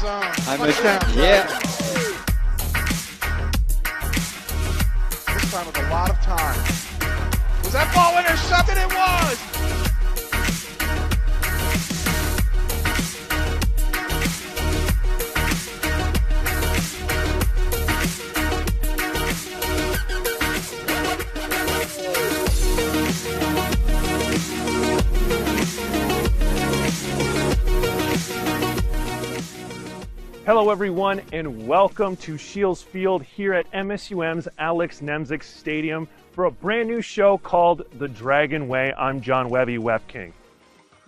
MSUM. I'm Touchdown, yeah. This time with a lot of time. Was that ball intercepted? It was! Hello everyone and welcome to Shields Field here at MSUM's Alex Nemzik Stadium for a brand new show called The Dragon Way. I'm John Webby Webking.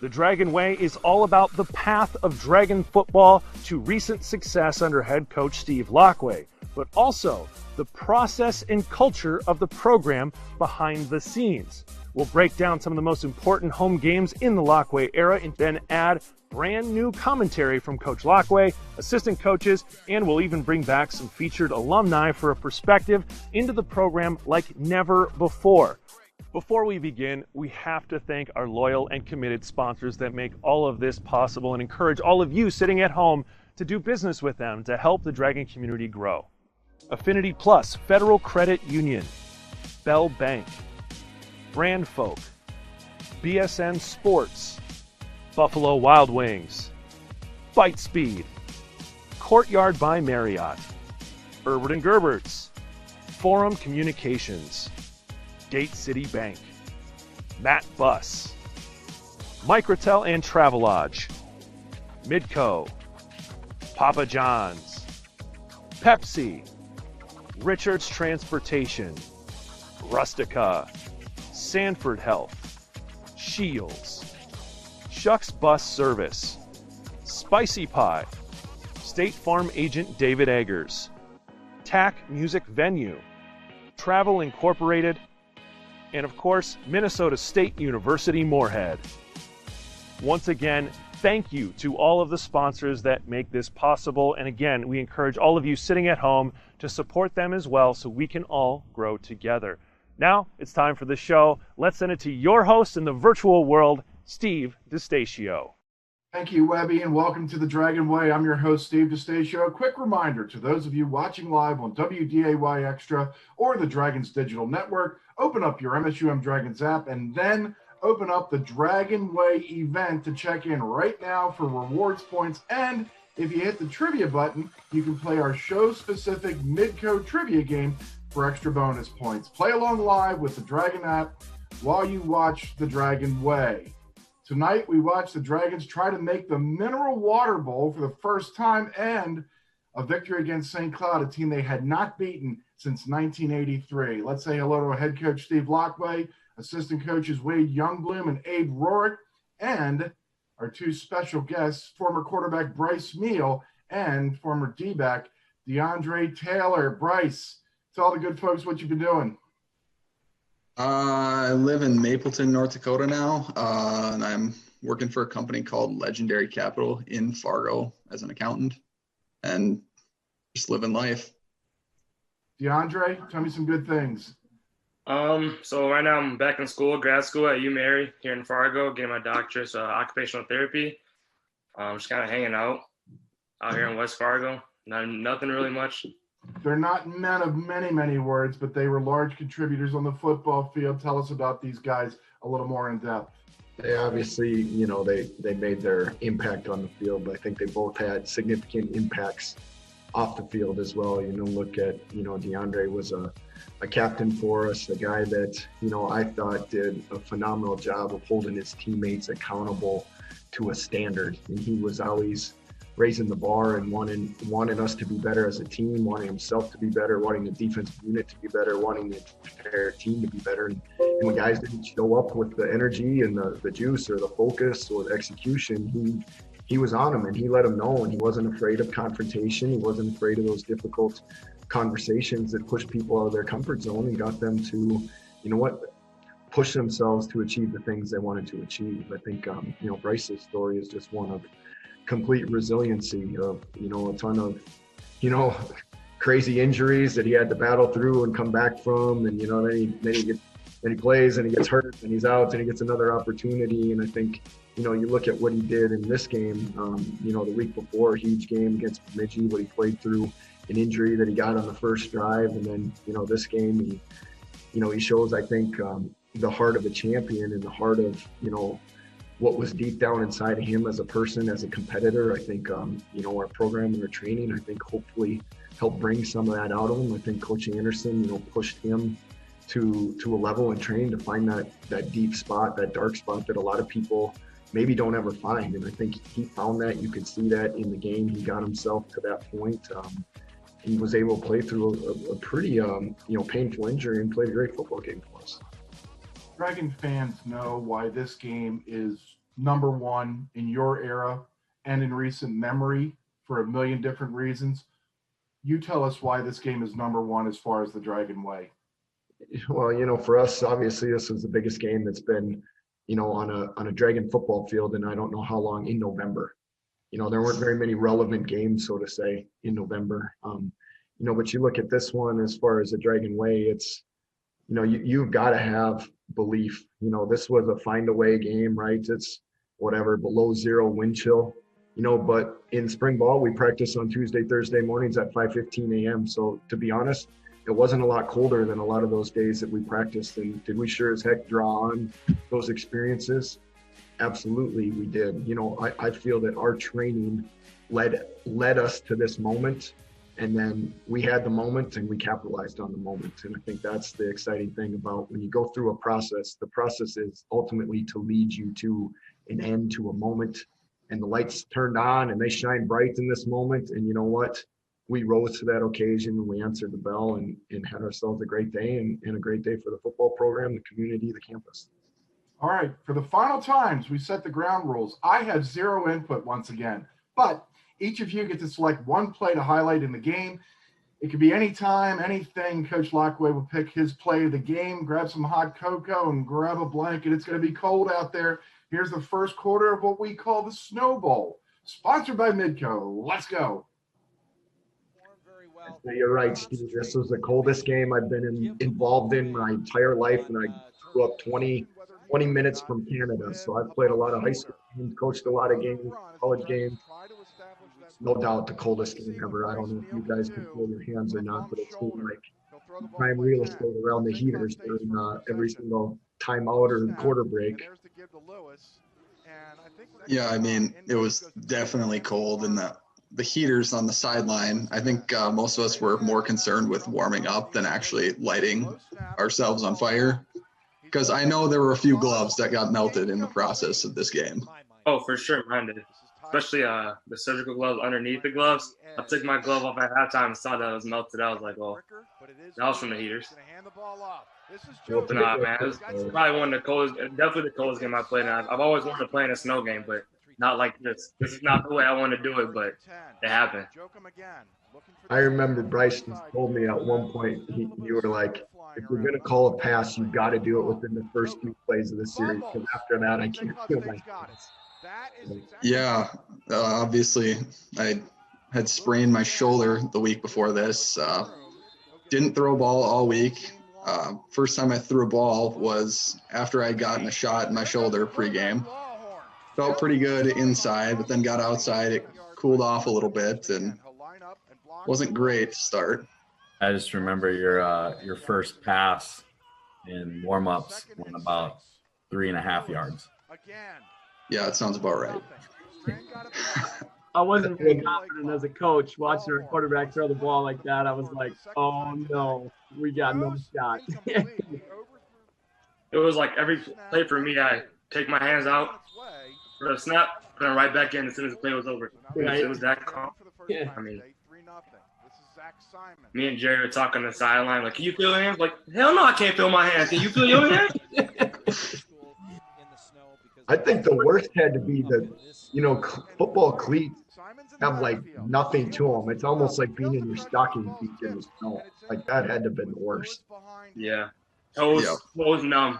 The Dragon Way is all about the path of Dragon football to recent success under head coach Steve Lockway, but also the process and culture of the program behind the scenes. We'll break down some of the most important home games in the Lockway era and then add brand new commentary from Coach Lockway, assistant coaches, and we'll even bring back some featured alumni for a perspective into the program like never before. Before we begin, we have to thank our loyal and committed sponsors that make all of this possible and encourage all of you sitting at home to do business with them to help the Dragon community grow. Affinity Plus, Federal Credit Union, Bell Bank, Brandfolk, BSN Sports, Buffalo Wild Wings, Bite Speed, Courtyard by Marriott, Herbert and Gerbert's, Forum Communications, Gate City Bank, Matt Bus, Microtel and Travelodge, Midco, Papa John's, Pepsi, Richards Transportation, Rustica, SANFORD Health, Shields, SCHUCK's Bus Service, Spicy Pie, State Farm Agent David Eggers, TAC Music Venue, Travel Incorporated, and of course, Minnesota State University Moorhead. Once again, thank you to all of the sponsors that make this possible. And again, we encourage all of you sitting at home to support them as well so we can all grow together. Now, it's time for the show. Let's send it to your host in the virtual world, Steve DeStatio. Thank you, Webby, and welcome to the Dragon Way. I'm your host, Steve DeStatio. A quick reminder to those of you watching live on WDAY Extra or the Dragons Digital Network, open up your MSUM Dragons app and then open up the Dragon Way event to check in right now for rewards points. And if you hit the trivia button, you can play our show-specific Midco trivia game for extra bonus points. Play along live with the Dragon app while you watch the Dragon Way. Tonight, we watch the Dragons try to make the Mineral Water Bowl for the first time and a victory against St. Cloud, a team they had not beaten since 1983. Let's say hello to head coach Steve Lockway, assistant coaches Wade Youngbloom and Abe Rorick, and our two special guests, former quarterback Bryce Meal and former D-back DeAndre Taylor. Bryce, tell all the good folks what you've been doing. I live in Mapleton, North Dakota now, and I'm working for a company called Legendary Capital in Fargo as an accountant and just living life. DeAndre, tell me some good things. So right now I'm back in school, grad school at Eatery here in Fargo, getting my doctorate in occupational therapy. Just kind of hanging out here in West Fargo. Nothing really much. They're not men of many, many words, but they were large contributors on the football field. Tell us about these guys a little more in depth. They obviously, they made their impact on the field, but I think they both had significant impacts off the field as well. Look at, DeAndre was a captain for us, a guy that, I thought did a phenomenal job of holding his teammates accountable to a standard. And he was always raising the bar and wanting us to be better as a team, wanting himself to be better, wanting the defensive unit to be better, wanting the entire team to be better. And when guys didn't show up with the energy and the juice or the focus or the execution, he was on them and he let them know, and he wasn't afraid of confrontation. He wasn't afraid of those difficult conversations that pushed people out of their comfort zone and got them to, push themselves to achieve the things they wanted to achieve. I think, Bryce's story is just one of complete resiliency of, a ton of, crazy injuries that he had to battle through and come back from. And, then he plays and he gets hurt and he's out and he gets another opportunity. And I think, you know, you look at what he did in this game, you know, the week before, huge game against Bemidji, what he played through, an injury that he got on the first drive. And then, you know, this game, he shows, I think, the heart of a champion and the heart of, you know, what was deep down inside of him as a person, as a competitor. I think, you know, our program and our training, I think hopefully helped bring some of that out of him. I think Coach Anderson, you know, pushed him to a level in training to find that deep spot, that dark spot that a lot of people maybe don't ever find. And I think he found that. You could see that in the game. He got himself to that point. He was able to play through a pretty, you know, painful injury and played a great football game for us. Dragon fans know why this game is number one in your era and in recent memory for a million different reasons. You tell us why this game is number one as far as the Dragon Way. Well, you know, for us, obviously, this is the biggest game that's been, you know, on a Dragon football field, and I don't know how long in November. You know, there weren't very many relevant games, so to say, in November. You know, but you look at this one as far as the Dragon Way, it's, you know, you've got to have belief. You know, this was a find a way game, right? It's whatever, below zero wind chill, you know, but in spring ball, we practice on Tuesday, Thursday mornings at 5:15 a.m. So to be honest, it wasn't a lot colder than a lot of those days that we practiced. And did we sure as heck draw on those experiences? Absolutely, we did. You know, I feel that our training led us to this moment, and then we had the moment and we capitalized on the moment. And I think that's the exciting thing about when you go through a process. The process is ultimately to lead you to an end, to a moment, and the lights turned on and they shine bright in this moment. And you know what? We rose to that occasion and we answered the bell and had ourselves a great day and a great day for the football program, the community, the campus. All right, for the final times, we set the ground rules. I have zero input once again, but each of you get to select one play to highlight in the game. It could be any time, anything. Coach Lockway will pick his play of the game, grab some hot cocoa and grab a blanket. It's going to be cold out there. Here's the first quarter of what we call the Snow Bowl, sponsored by Midco. Let's go. You're right, Steve. This was the coldest game I've been involved in my entire life, and I grew up 20 minutes from Canada. So I've played a lot of high school games, coached a lot of games, college games. No doubt the coldest game ever. I don't know if you guys can feel your hands or not, but it seemed like prime real estate around the heaters during every single timeout or quarter break. Yeah, I mean, it was definitely cold, and the heaters on the sideline, I think most of us were more concerned with warming up than actually lighting ourselves on fire. Because I know there were a few gloves that got melted in the process of this game. Oh, for sure, mine did. Especially the surgical gloves underneath the gloves. I took my glove off at halftime and saw that it was melted. I was like, well, that was from the heaters. But nah, man, it was probably one of the coldest, definitely the coldest game I played in. I've always wanted to play in a snow game, but not like this. This is not the way I want to do it, but it happened. I remember Bryson told me at one point, you were like, if you're going to call a pass, you've got to do it within the first few plays of the series, because after that, I can't feel my hands. Yeah, obviously, I had sprained my shoulder the week before this. Didn't throw a ball all week. First time I threw a ball was after I'd gotten a shot in my shoulder pregame. Felt pretty good inside, but then got outside. It cooled off a little bit and wasn't great to start. I just remember your first pass in warm-ups went about 3.5 yards. Yeah, that sounds about right. I wasn't very confident as a coach watching our quarterback throw the ball like that. I was like, oh no, we got no shot. It was like every play for me, I take my hands out for a snap, put them right back in as soon as the play was over. Right. It was that calm. Yeah. I mean, me and Jerry were talking on the sideline, like, can you feel your hands? Like, hell no, I can't feel my hands. Can you feel your hands? I think the worst had to be the, football cleats have like nothing to them. It's almost like being in your stocking feet in the snow. Like that had to have been the worst. Yeah. Toes numb.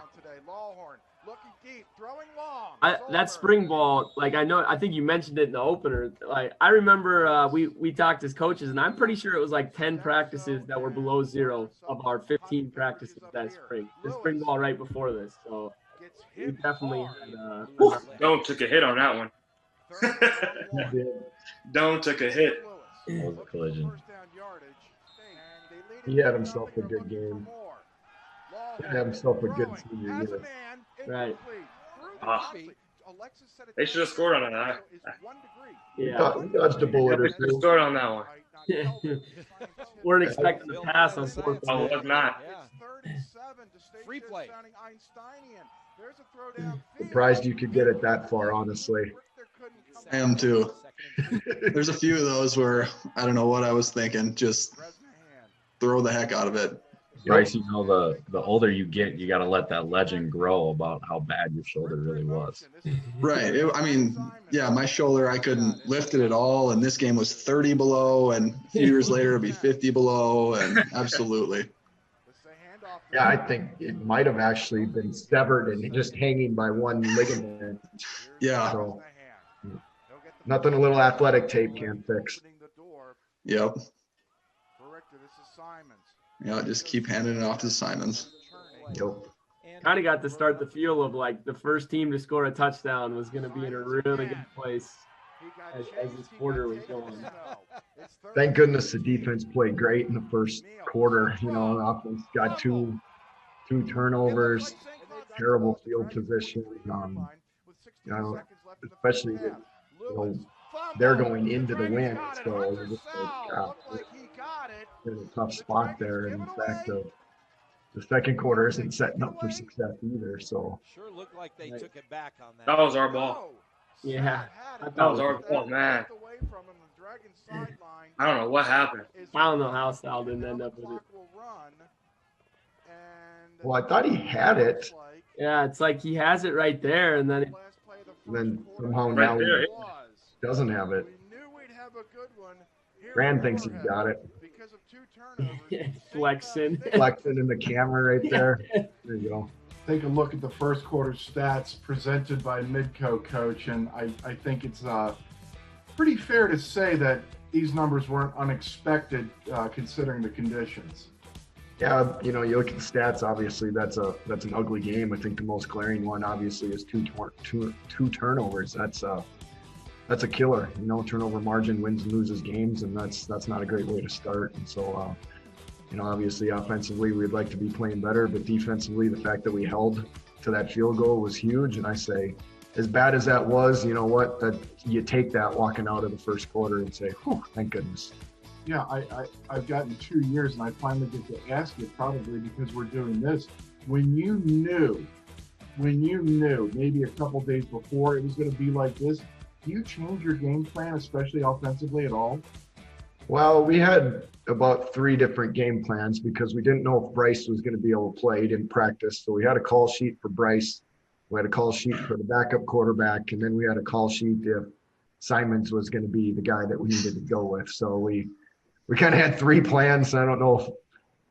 That spring ball, like I think you mentioned it in the opener. Like I remember we talked as coaches, and I'm pretty sure it was like 10 practices that were below zero of our 15 practices that spring. The spring ball right before this. So We definitely had. Don't took a hit on that one. Don't took a hit. That was a collision. He had himself a good game. He had himself a good senior year. Right. They should have scored on that. Yeah. He dodged a bullet or They should have two. scored on that one. Weren't expecting to pass on fourth. Oh, it was not. Free play. Surprised you could get it that far, honestly. I am too. There's a few of those where I don't know what I was thinking. Just throw the heck out of it. Bryce, you know, the older you get, you got to let that legend grow about how bad your shoulder really was. Right. I mean, yeah, my shoulder, I couldn't lift it at all. And this game was 30 below. And a few years later, it'd be 50 below. And absolutely. Yeah, I think it might have actually been severed and just hanging by one ligament. Yeah. So, nothing a little athletic tape can't fix. Yep. Yeah, just keep handing it off to Simons. Yep. Kind of got to start the feel of like the first team to score a touchdown was going to be in a really good place as this quarter was going. Thank goodness the defense played great in the first quarter. You know, the offense got two turnovers, terrible field position. You know, especially with, you know, they're going into the win, so you're just like, they're in a tough spot there. And in fact, the second quarter isn't setting up for success either. So Sure looked like they took it back on that. That was our ball. Yeah. That was our ball, man. I don't know what happened. I don't know how Sal didn't end up with it. well, I thought he had it. Yeah, it's like he has it right there, and then Then somehow Right now there. he doesn't have it. Brand thinks he's got it. flexing. Flexing in the camera right there. There you go. Take a look at the first quarter stats presented by Midco Coach, and I think it's pretty fair to say that these numbers weren't unexpected considering the conditions. Yeah, you know, you look at the stats. Obviously, that's an ugly game. I think the most glaring one, obviously, is two turnovers. That's a killer. You know, turnover margin wins and loses games, and that's not a great way to start. And so, you know, obviously, offensively, we'd like to be playing better, but defensively, the fact that we held to that field goal was huge. And I say, as bad as that was, you know what? That you take that walking out of the first quarter and say, "Whew, thank goodness." Yeah, I've gotten 2 years, and I finally get to ask you, probably because we're doing this. When you knew maybe a couple days before it was going to be like this, do you change your game plan, especially offensively, at all? Well, we had about 3 different game plans because we didn't know if Bryce was going to be able to play. He didn't practice. So we had a call sheet for Bryce. We had a call sheet for the backup quarterback. And then we had a call sheet if Simons was going to be the guy that we needed to go with. So we kind of had 3 plans. I don't know if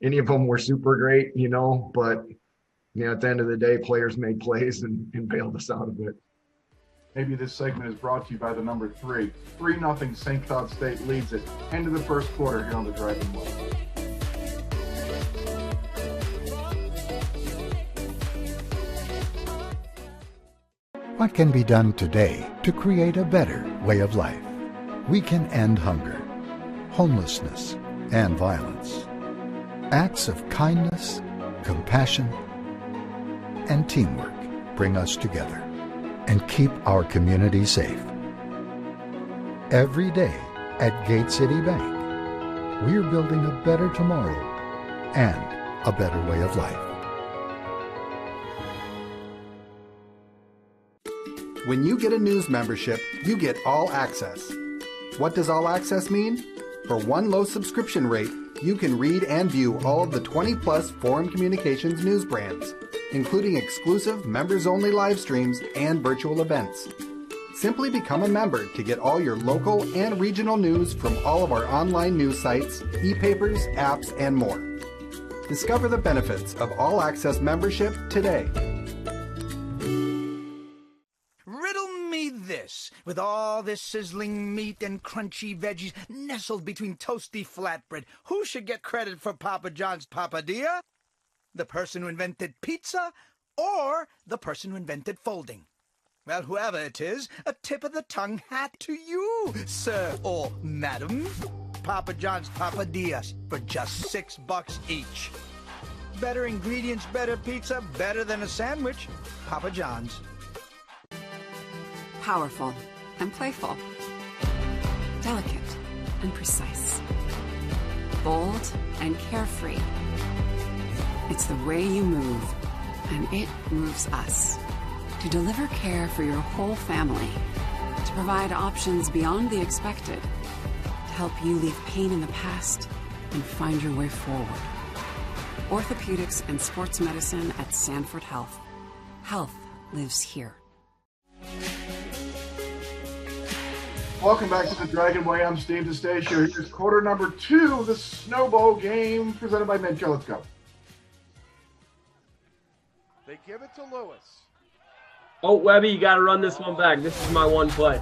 any of them were super great, you know, but you know, at the end of the day, players made plays and bailed us out of it. Maybe this segment is brought to you by the number 3. 3-0 St. Cloud State leads it. End of the first quarter here on the Dragon Way. What can be done today to create a better way of life? We can end hunger, homelessness, and violence. Acts of kindness, compassion, and teamwork bring us together and keep our community safe. Every day at Gate City Bank, we're building a better tomorrow and a better way of life. When you get a news membership, you get all access. What does all access mean? For one low subscription rate, you can read and view all of the 20-plus Forum Communications news brands, including exclusive members-only live streams and virtual events. Simply become a member to get all your local and regional news from all of our online news sites, e-papers, apps, and more. Discover the benefits of All Access membership today. With all this sizzling meat and crunchy veggies nestled between toasty flatbread, who should get credit for Papa John's papadilla? The person who invented pizza or the person who invented folding. Well, whoever it is, a tip of the tongue hat to you, sir or madam. Papa John's Papadillas for just $6 each. Better ingredients, better pizza, better than a sandwich. Papa John's. Powerful and playful. Delicate and precise. Bold and carefree. It's the way you move, and it moves us. To deliver care for your whole family. To provide options beyond the expected. To help you leave pain in the past and find your way forward. Orthopedics and sports medicine at SANFORD Health. Health lives here. Welcome back to the Dragon Way. I'm Steve DeStacio. Here's quarter number 2 of the Snowball game presented by Midco. Let's go. They give it to Lewis. Oh, Webby, you got to run this one back. This is my one play.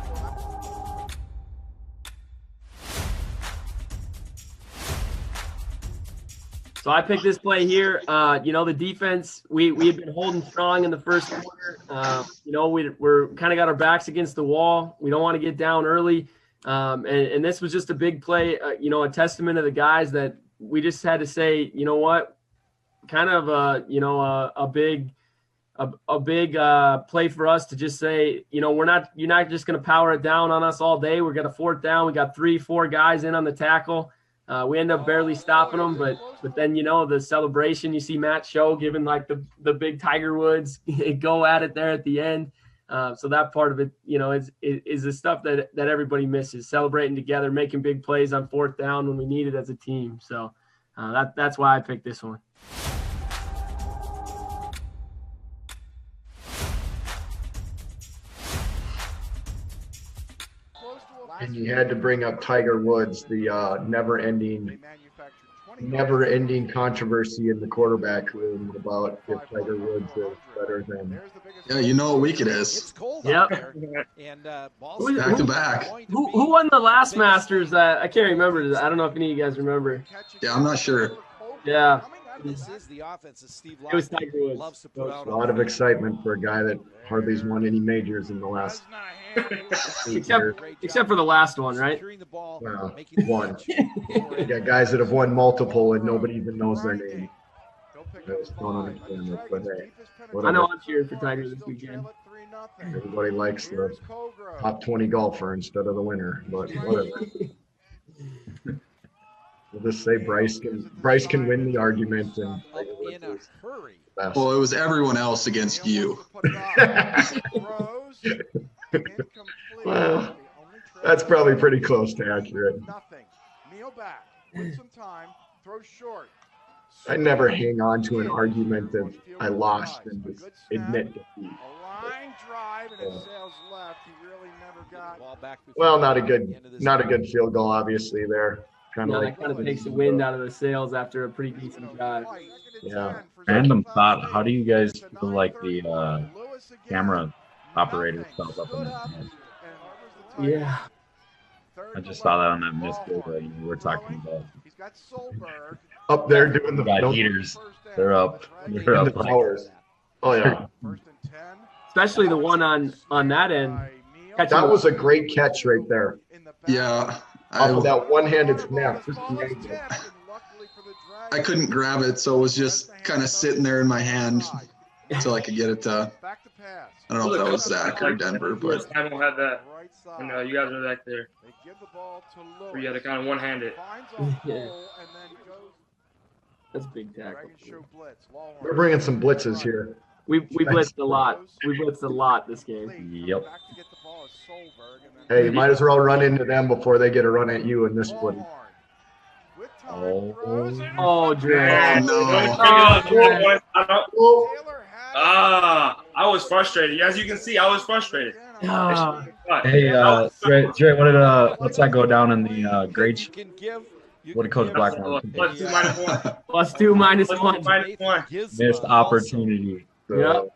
So I picked this play here. The defense, we had been holding strong in the first quarter. We're kind of got our backs against the wall. We don't want to get down early. And this was just a big play, a testament of the guys that we just had to say, you know what, kind of, a big play for us to just say, you're not just going to power it down on us all day. We're going to 4th down. We got 3-4 guys in on the tackle. We end up barely stopping them, but then, the celebration, you see Matt Show giving like the big Tiger Woods go at it there at the end. So that part of it, is the stuff that everybody misses, celebrating together, making big plays on 4th down when we need it as a team. So that's why I picked this one. And you had to bring up Tiger Woods, the never-ending controversy in the quarterback room about if Tiger Woods is better than. Yeah, you know what week it is. Yep. Back to back. Who won the last Masters? I can't remember. I don't know if any of you guys remember. Yeah, I'm not sure. Yeah. This is the offense that Steve It was Tiger Woods. loves to put out. A lot of excitement for a guy that hardly has won any majors in the last 8 years. Except for the last one, right? Well, one. You got guys that have won multiple and nobody even knows their name. I just don't understand it, but hey, I know I'm cheering for Tiger this weekend. Everybody likes the top 20 golfer instead of the winner, but whatever. We'll just say Bryce can win the argument, and well, it was everyone else against you. Well, that's probably pretty close to accurate. Kneel back. Win some time. Throw short. I never hang on to an argument that I lost and just admit defeat. A line drive and it sails left. He really never got. Well, not a good field goal, obviously there. That kind of takes the wind out of the sails after a pretty decent drive. Yeah. Random thought: how do you guys feel like the camera operator felt up in that head? Yeah. I just saw that on that missed field that you were talking about. Up there doing the heaters. They're up. They're the up. towers. Oh yeah. Especially the one on that end. That was a great catch right there. Yeah. Off of that one-handed snap. I couldn't grab it, so it was just kind of sitting there in my hand until I could get it to. I don't know if that was Zach or Denver, but I don't have that. And you guys are back there. Where you had to kind of one-handed. Yeah. That's a big tackle. We're bringing some blitzes here. We blitzed a lot. We blitzed a lot this game. Yep. Hey, you might as well run into them before they get a run at you in this one. Oh, Dre. I was frustrated. As you can see, I was frustrated. Hey, Dre, what's that go down in the grade sheet? What did Coach Blackmore? +2, -1. Missed opportunity. Yep.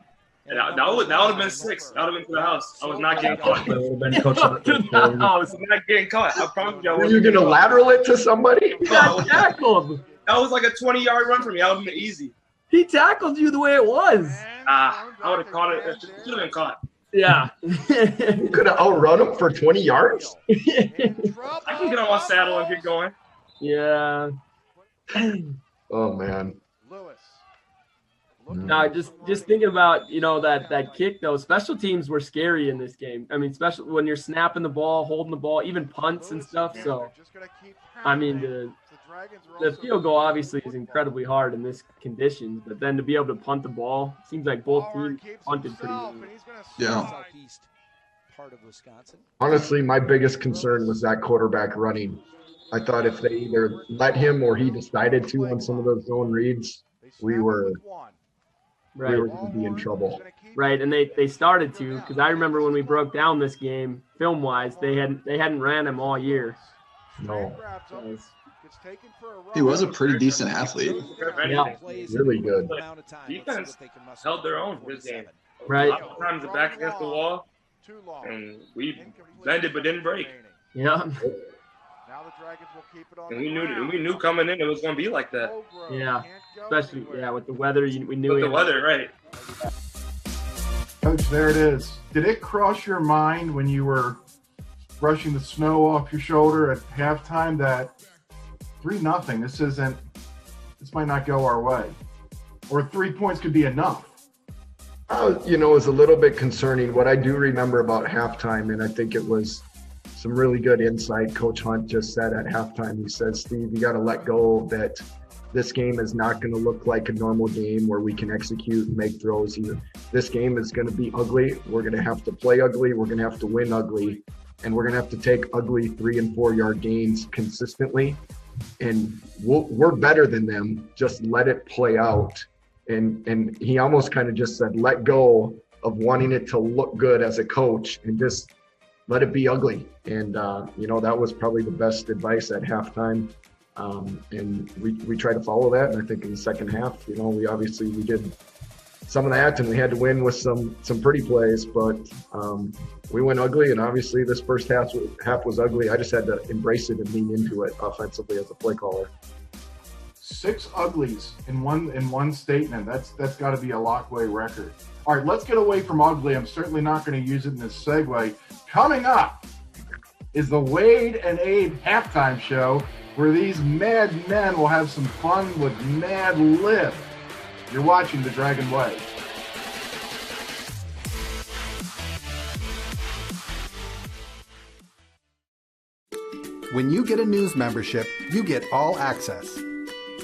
That would have been 6. That would have been to the house. I was not getting caught. That would have been Coach. I was not getting caught. I promise you. Were you going to lateral it to somebody? You got tackled. That was like a 20-yard run for me. That would have been easy. He tackled you the way it was. I would have caught it. It should have been caught. Yeah. You could have outrun him for 20 yards. I can get on my saddle and get going. Yeah. Oh, man. No, just thinking about, that kick, though. Special teams were scary in this game. I mean, especially when you're snapping the ball, holding the ball, even punts and stuff. So, I mean, the field goal obviously is incredibly hard in this conditions, but then to be able to punt the ball, seems like both teams punted pretty well. Yeah. Honestly, my biggest concern was that quarterback running. I thought if they either let him or he decided to on some of those zone reads, we were going to be in trouble. Right, and they started to, because I remember when we broke down this game film-wise, they hadn't ran him all year. No. He was a pretty decent athlete. Yeah. Really good. Defense held their own this game. Right. A lot of times the back against the wall, and we bended but didn't break. Yeah. And we knew coming in it was going to be like that. Yeah. Especially, with the weather, we knew With the weather, right. Coach, there it is. Did it cross your mind when you were brushing the snow off your shoulder at halftime that 3-0, this might not go our way, or 3 points could be enough? It was a little bit concerning. What I do remember about halftime, and I think it was some really good insight Coach Hunt just said at halftime. He said, Steve, you got to let go that this game is not going to look like a normal game where we can execute and make throws. This game is going to be ugly. We're going to have to play ugly. We're going to have to win ugly. And we're going to have to take ugly 3 and 4 yard gains consistently. And we're better than them. Just let it play out. And he almost kind of just said, let go of wanting it to look good as a coach and just let it be ugly. And, that was probably the best advice at halftime. And we tried to follow that. And I think in the second half, we did some of that, and we had to win with some pretty plays, but we went ugly. And obviously this first half was ugly. I just had to embrace it and lean into it offensively as a play caller. 6 uglies in one statement. That's got to be a Lockway record. All right, let's get away from ugly. I'm certainly not going to use it in this segue. Coming up is the Wade and Abe halftime show, where these mad men will have some fun with Mad Lib. You're watching The Dragon Way. When you get a news membership, you get all access.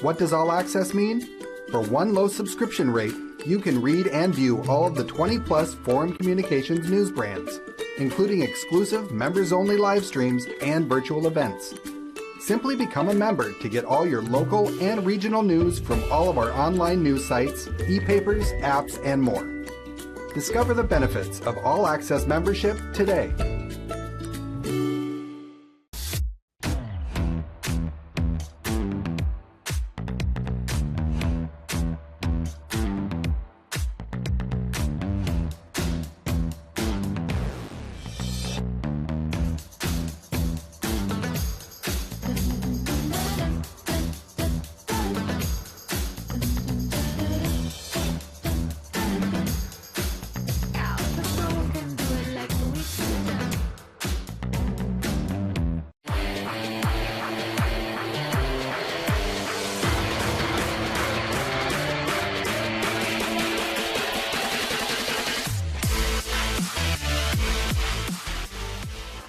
What does all access mean? For one low subscription rate, you can read and view all of the 20-plus Forum Communications news brands, including exclusive members-only live streams and virtual events. Simply become a member to get all your local and regional news from all of our online news sites, e-papers, apps, and more. Discover the benefits of All Access membership today.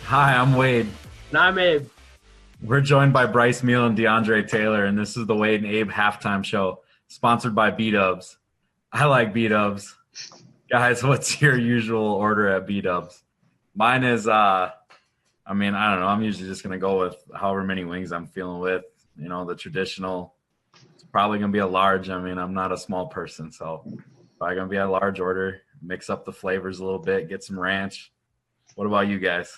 Hi, I'm Wade. And I'm Abe. We're joined by Bryce Meal and DeAndre Taylor, and this is the Wade and Abe halftime show, sponsored by B-Dubs. I like B-Dubs. Guys, what's your usual order at B-Dubs? Mine is, I don't know. I'm usually just going to go with however many wings I'm feeling with. The traditional. It's probably going to be a large. I'm not a small person, so probably going to be a large order. Mix up the flavors a little bit, get some ranch. What about you guys?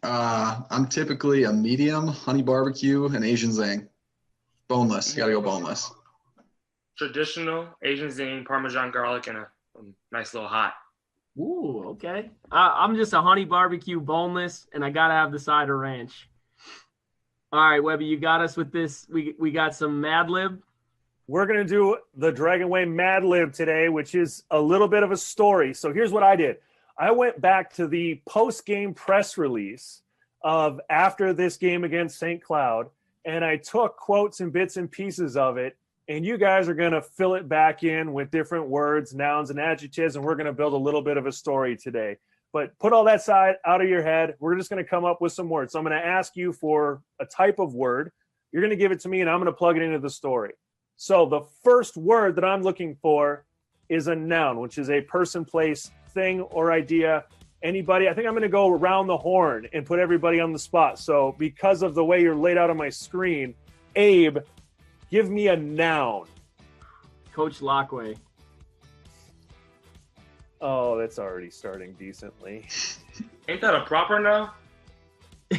I'm typically a medium, honey barbecue, and Asian zing. Boneless. Got to go boneless. Traditional Asian zing, Parmesan garlic, and a nice little hot. Ooh, okay. I'm just a honey barbecue boneless, and I got to have the side of ranch. All right, Webby, you got us with this. We got some Mad Lib. we're going to do the Dragon Way Mad Lib today, which is a little bit of a story. So here's what I did. I went back to the post-game press release of after this game against St. Cloud, and I took quotes and bits and pieces of it, and you guys are going to fill it back in with different words, nouns, and adjectives, and we're going to build a little bit of a story today. But put all that side out of your head. We're just going to come up with some words. So I'm going to ask you for a type of word. You're going to give it to me, and I'm going to plug it into the story. So the first word that I'm looking for is a noun, which is a person, place, thing, or idea. Anybody? I think I'm going to go around the horn and put everybody on the spot. So because of the way you're laid out on my screen, Abe, give me a noun. Coach Lockway. Oh, that's already starting decently. Ain't that a proper noun?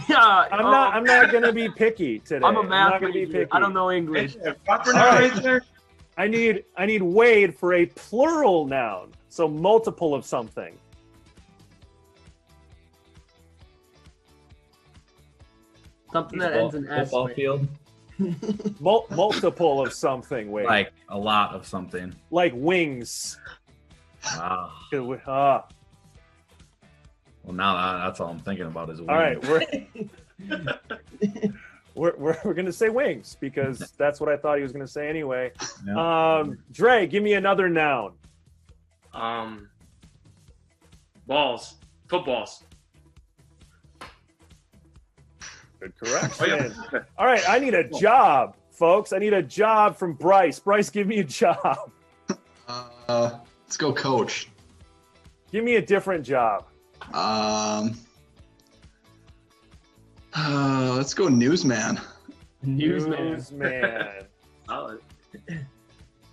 Yeah, I'm not going to be picky today. I'm a math not going to be major. picky. I don't know English. Proper noun right there? I need Wade for a plural noun, so multiple of something. Something that ends in S. Football field. Multiple of something, Wade. Like a lot of something. Like wings. Ah. Well, now that's all I'm thinking about is wings. All right, we're gonna say wings because that's what I thought he was gonna say anyway. Yeah. Dre, give me another noun. Balls. Footballs. Good correction. All right, I need a job, folks. I need a job from Bryce. Bryce, give me a job. Let's go coach. Give me a different job. Let's go newsman. Newsman. Solid.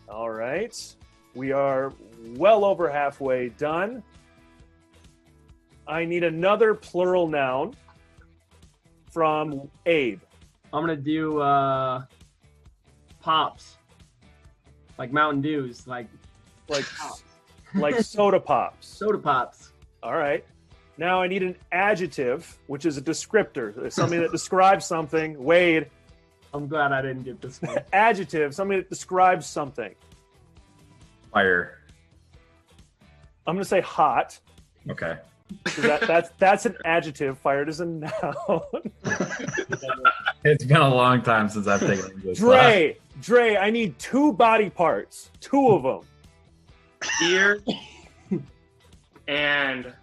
All right. We are well over halfway done. I need another plural noun from Abe. I'm going to do pops. Like Mountain Dews. Like soda pops. Soda pops. All right. Now I need an adjective, which is a descriptor, something that describes something. Wade. I'm glad I didn't get this one. Adjective, something that describes something. Fire. I'm going to say hot. Okay. That's an adjective. Fired is a noun. It's been a long time since I've taken English class. Dre, I need 2 body parts. 2 of them. Ear and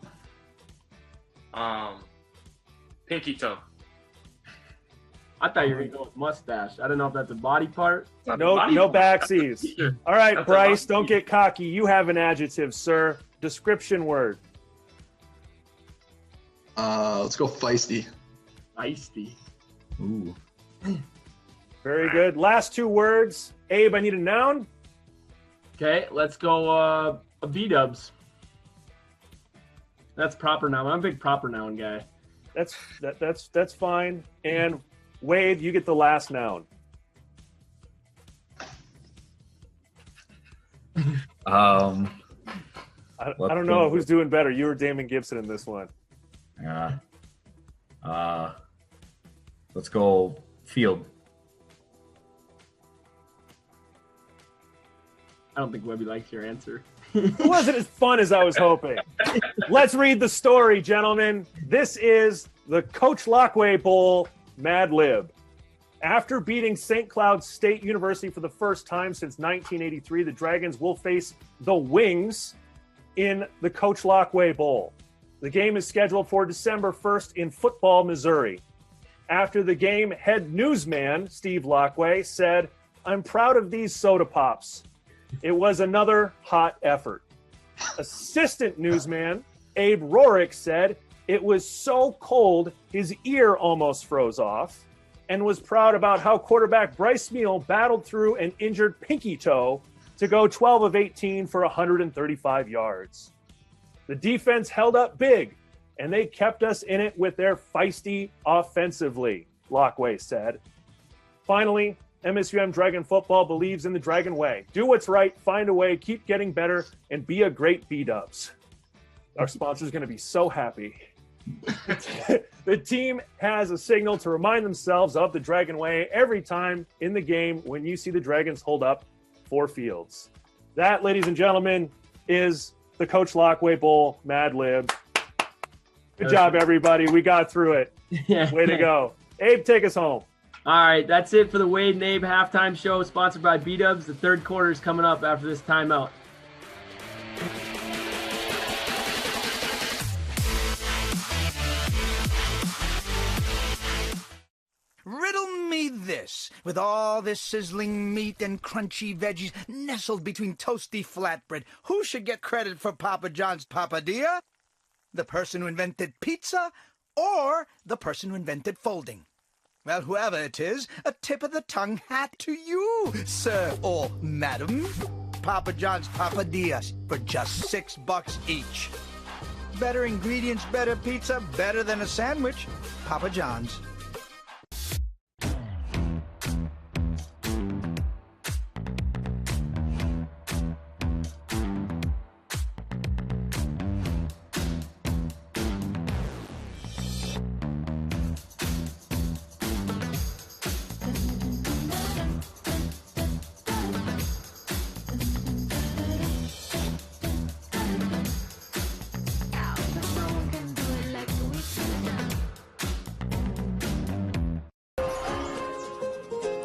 pinky toe. I thought you were going to go with mustache. I don't know if that's a body part. No backsies. All right, Bryce, don't get cocky. You have an adjective, sir. Description word. Let's go feisty. Feisty. Ooh. Very good. Last 2 words. Abe, I need a noun. Okay, let's go a B-dubs. That's proper noun. I'm a big proper noun guy. That's fine. And Wade, you get the last noun. I don't know who's doing better, you or Damon Gibson in this one. Yeah. Let's go field. I don't think Webby likes your answer. It wasn't as fun as I was hoping. Let's read the story, gentlemen. This is the Coach Lockway Bowl Mad Lib. After beating St. Cloud State University for the first time since 1983, the Dragons will face the Wings in the Coach Lockway Bowl. The game is scheduled for December 1st in Football, Missouri. After the game, head newsman Steve Lockway said, "I'm proud of these soda pops. It was another hot effort." Assistant newsman Abe Rorick said, "It was so cold his ear almost froze off," and was proud about how quarterback Bryce Meal battled through an injured pinky toe to go 12 of 18 for 135 yards. The defense held up big, and they kept us in it with their feisty offensively, Lockway said. Finally, MSUM Dragon football believes in the Dragon way. Do what's right, find a way, keep getting better, and be a great B-dubs. Our sponsor's going to be so happy. The team has a signal to remind themselves of the Dragon way every time in the game when you see the Dragons hold up 4 fields. That, ladies and gentlemen, is the Coach Lockway Bowl Mad Libs. Good job, everybody. We got through it. Way to go. Abe, take us home. All right, that's it for the Wade and Abe halftime show, sponsored by B-Dubs. The third quarter is coming up after this timeout. Riddle me this. With all this sizzling meat and crunchy veggies nestled between toasty flatbread, who should get credit for Papa John's papadilla? The person who invented pizza or the person who invented folding? Well, whoever it is, a tip of the tongue hat to you, sir or madam. Papa John's papadillas for just $6 each. Better ingredients, better pizza, better than a sandwich. Papa John's.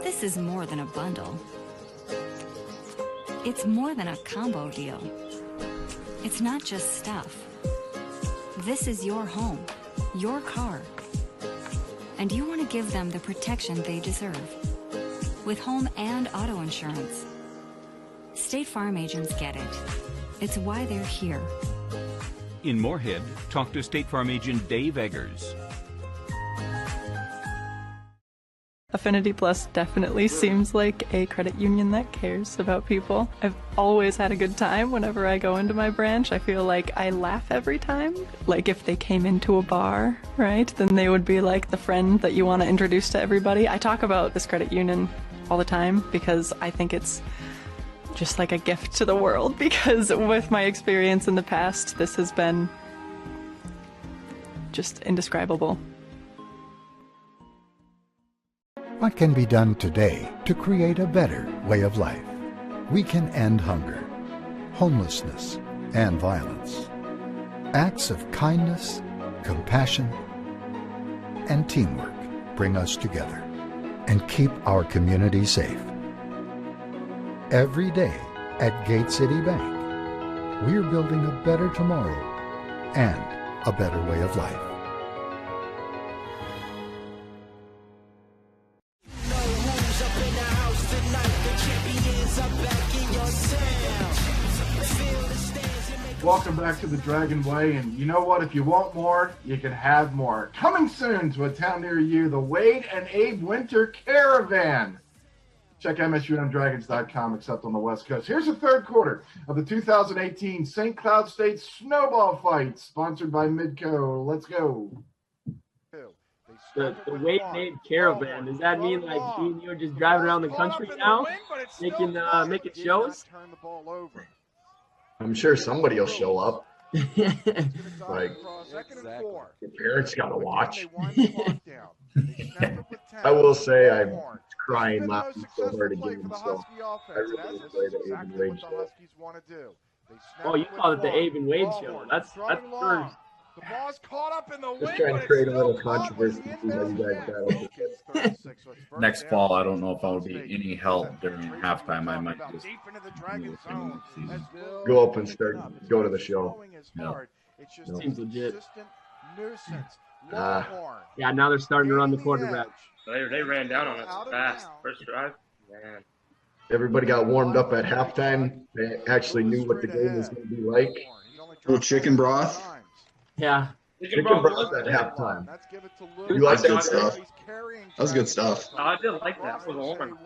This is more than a bundle. It's more than a combo deal. It's not just stuff. This is your home, your car. And you want to give them the protection they deserve. With home and auto insurance. State Farm agents get it. It's why they're here. In Moorhead, talk to State Farm agent Dave Eggers. Affinity Plus definitely seems like a credit union that cares about people. I've always had a good time whenever I go into my branch. I feel like I laugh every time. Like if they came into a bar, right, then they would be like the friend that you want to introduce to everybody. I talk about this credit union all the time because I think it's just like a gift to the world, because with my experience in the past, this has been just indescribable. What can be done today to create a better way of life? We can end hunger, homelessness, and violence. Acts of kindness, compassion, and teamwork bring us together and keep our community safe. Every day at Gate City Bank, we're building a better tomorrow and a better way of life. Welcome back to the Dragon Way, and you know what? If you want more, you can have more. Coming soon to a town near you, the Wade and Abe Winter Caravan. Check MSUMDragons.com, except on the West Coast. Here's the third quarter of the 2018 St. Cloud State Snowball Fight, sponsored by Midco. Let's go. The Wade and Abe Caravan, does that mean like me and you are just driving around the country now, making shows? I'm sure somebody will show up. Like, your parents got to watch. I will say I'm crying laughing so hard again. So I really enjoy the Abe and Wade show. Oh, you call it the Abe and Wade show. That's first. The ball's caught up in the Just trying to create a little controversy. See how you guys battle. Next fall, I don't know if I'll be any help during halftime. I might just go up and go to the show. No. Seems legit. Yeah, now they're starting to run the quarterback. They ran down on us fast. First drive, man. Everybody got warmed up at halftime. They actually knew what the game was going to be like. Little chicken broth. Yeah. Chicken broth at halftime. You like that stuff? That was good stuff. I did like that for the warm.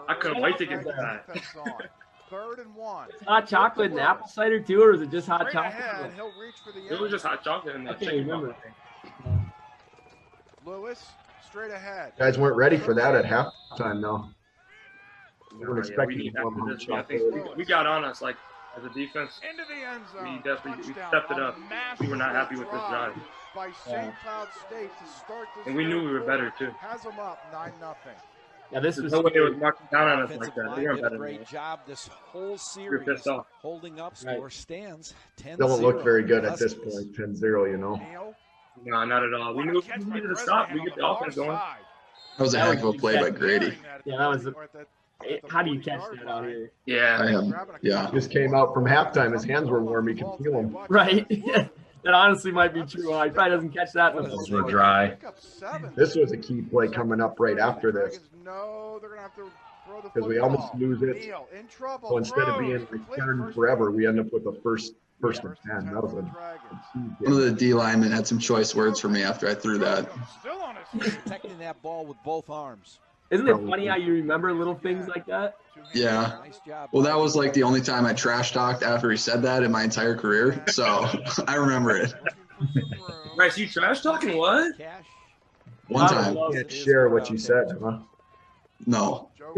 I couldn't wait to get to that. Hot chocolate and apple cider too, or is it just hot chocolate? It was just hot chocolate in I that can't chicken remember. broth. Lewis, straight ahead. Guys weren't ready for that at halftime, though. We weren't We expecting need warm after hot this, I chocolate. think we got on us like as a defense. Into the end zone. We definitely stepped it up. We were not happy with this drive. By St. Cloud State to start this And we knew we were better too. Has them up 9-0. Yeah, this was nobody scary. was marking down on us like Offensive that. line They weren't did a better than great us. job this whole We're series, pissed off. holding up. Score stands 10-0. Doesn't look very good at this Huskies. point, 10-0, you know. No, not at all. We needed to stop. We get the offense going. That was a heck of a play by Grady. Yeah, that was. How do you catch that out here? Yeah. He just came out from halftime. His hands were warm. You can feel them. Right. That honestly might be true. He probably doesn't catch that in the Those were dry. This was a key play coming up right after this. No, they're gonna have to throw the Because we almost lose it. So instead of being returned forever, we end up with a first and 10. That was a One of the D linemen had some choice words for me after I threw that. Protecting that ball with both arms. Isn't it funny how you remember little things like that? Yeah. Well, that was like the only time I trash talked after he said that in my entire career. So I remember it. Bryce, you trash talking what? One time. You can't share what you said, huh? No. I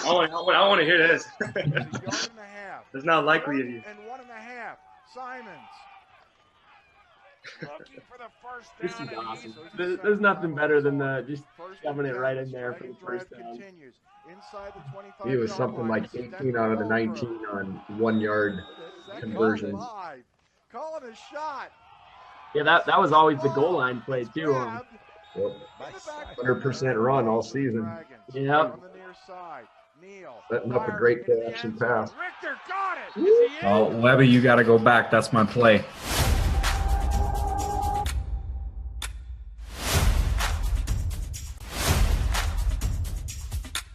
want to hear this. It's not likely of you. And 1.5. Simons. Looking for the first This down. is awesome. There's nothing better than just shoving it right in there for the first down. He was something like 18 out of the 19 on 1 yard conversions. Calling a shot. Yeah, that was always the goal line play too. Yep. 100% run all season. Yeah. Setting up a great play action pass. Oh, Webby, you got to go back. That's my play.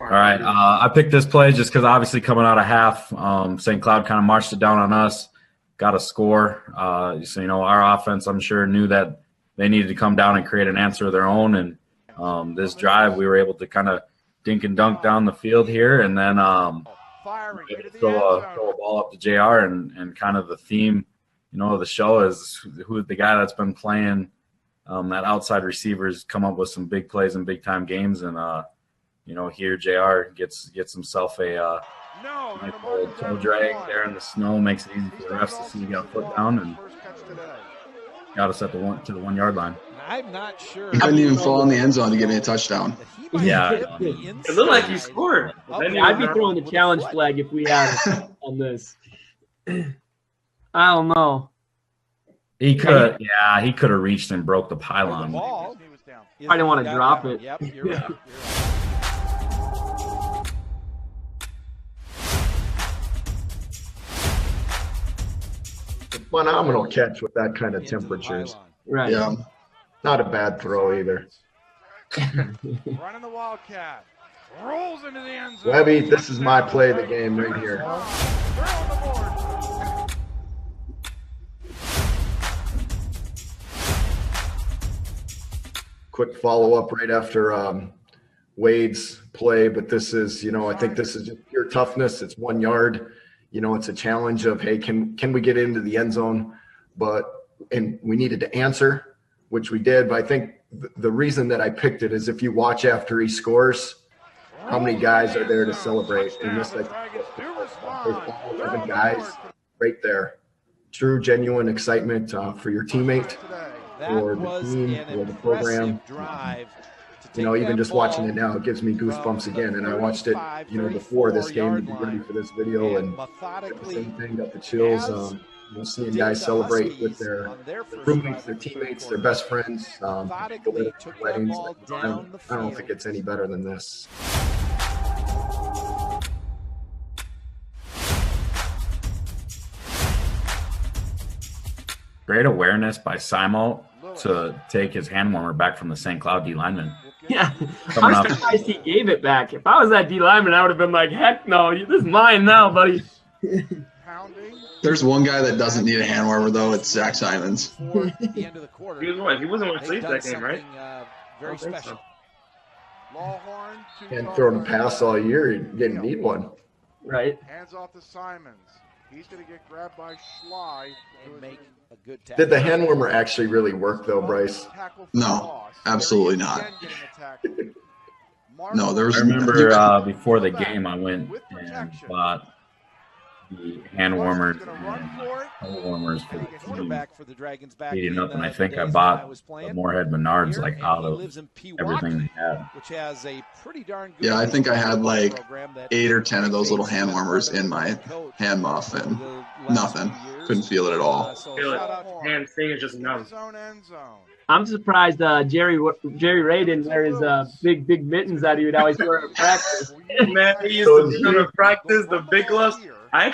All right, I picked this play just because obviously coming out of half, St. Cloud kind of marched it down on us, got a score. So, you know, our offense, I'm sure, knew that they needed to come down and create an answer of their own. And this drive, we were able to kind of dink and dunk down the field here, and then throw a ball up to JR. And kind of the theme, you know, of the show is who the guy that's been playing that outside receivers come up with some big plays in big time games. And you know, here JR gets himself a toe drag there in the snow, makes it easy for the refs to see he got a foot down and got us at the 1 yard line. I'm not sure. He couldn't even fall in the end zone to give me a touchdown. Yeah, it looked like he scored. I'd be throwing the challenge flag if we had it on this. I don't know. He could have reached and broke the pylon. I didn't want to drop it. Yep, you're right. Phenomenal catch with that kind of temperatures. Right. Yeah. Not a bad throw either. Running the Wildcat. Rolls into the end zone. Webby, this is my play of the game right here. They're on the board. Quick follow-up right after Wade's play, but this is, you know, I think this is just pure toughness. It's 1 yard. You know, it's a challenge of, hey, can we get into the end zone? And we needed to answer, which we did. But I think the reason that I picked it is if you watch after he scores, how many guys are there to celebrate? And this, like, there's 11 guys right there. True, genuine excitement for your teammate, for the team, for the program. You know, even just watching it now, it gives me goosebumps again. And I watched it, you know, before this game to be ready for this video, and got the same thing, got the chills. You know, seeing guys celebrate with their roommates, their teammates, their best friends, weddings. I don't think it's any better than this. Great awareness by Simo to take his hand warmer back from the St. Cloud D lineman. Yeah, I'm surprised he gave it back. If I was that D lineman, I would have been like, heck no, this is mine now, buddy. There's one guy that doesn't need a hand warmer, though. It's Zach Simons. He wasn't with sleep that game, right? Very special. And throwing a pass all year, you didn't need one. Right. Hands off to Simons. He's going to get grabbed by Schley. Make a good tackle. Did the hand warmer actually really work, though, Bryce? No, absolutely not. No, there was. I remember before the game, I went and bought the hand warmers and toe warmers for the team. Quarterback for the Dragons back Heating in up, and I the think I days bought when I was the playing Moorhead Menards here, like and out he of lives in Pewaukee, everything they had. which has a pretty darn good Yeah, I think I had like program that 8 or 10 of those little hand warmers in my hand muff, and nothing. Couldn't feel it at all. Feel it. Hand finger just numb. I'm surprised Jerry Ray didn't wear his big mittens that he would always wear at practice. Man, he used to do them in practice, the big gloves. I